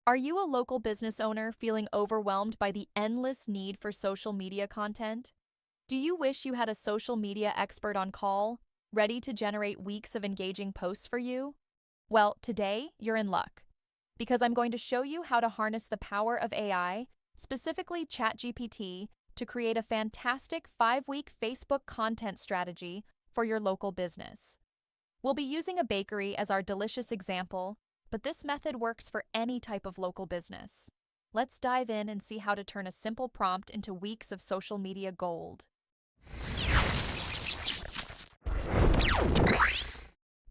Are you a local business owner feeling overwhelmed by the endless need for social media content? Do you wish you had a social media expert on call, ready to generate weeks of engaging posts for you? Well, today you're in luck, because I'm going to show you how to harness the power of AI, specifically ChatGPT, to create a fantastic 5-week Facebook content strategy for your local business. We'll be using a bakery as our delicious example, but this method works for any type of local business. Let's dive in and see how to turn a simple prompt into weeks of social media gold.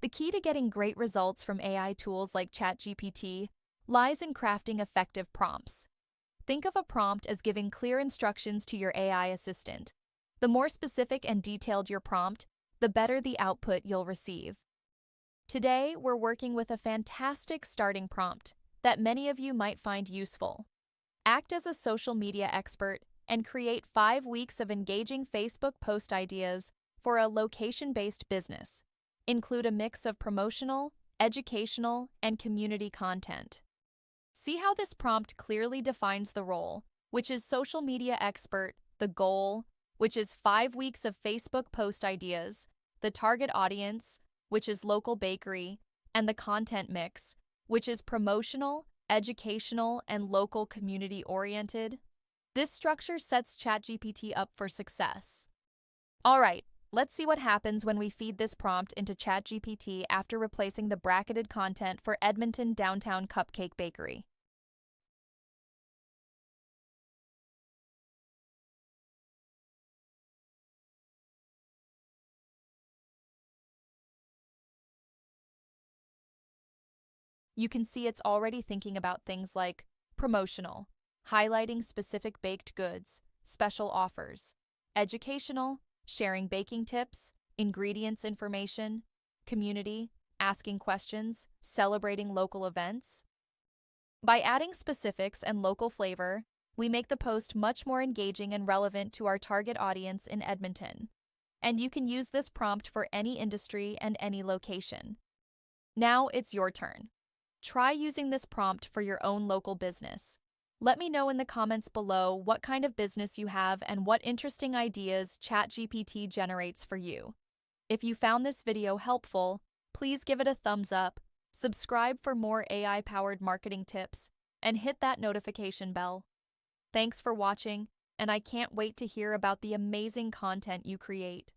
The key to getting great results from AI tools like ChatGPT lies in crafting effective prompts. Think of a prompt as giving clear instructions to your AI assistant. The more specific and detailed your prompt, the better the output you'll receive. Today, we're working with a fantastic starting prompt that many of you might find useful. Act as a social media expert and create 5 weeks of engaging Facebook post ideas for a location-based business. Include a mix of promotional, educational, and community content. See how this prompt clearly defines the role, which is social media expert, the goal, which is 5 weeks of Facebook post ideas, the target audience, which is local bakery, and the content mix, which is promotional, educational, and local community-oriented. This structure sets ChatGPT up for success. All right, let's see what happens when we feed this prompt into ChatGPT after replacing the bracketed content for Edmonton Downtown Cupcake Bakery. You can see it's already thinking about things like promotional, highlighting specific baked goods, special offers, educational, sharing baking tips, ingredients information, community, asking questions, celebrating local events. By adding specifics and local flavor, we make the post much more engaging and relevant to our target audience in Edmonton. And you can use this prompt for any industry and any location. Now it's your turn. Try using this prompt for your own local business. Let me know in the comments below what kind of business you have and what interesting ideas ChatGPT generates for you. If you found this video helpful, please give it a thumbs up, subscribe for more AI-powered marketing tips, and hit that notification bell. Thanks for watching, and I can't wait to hear about the amazing content you create.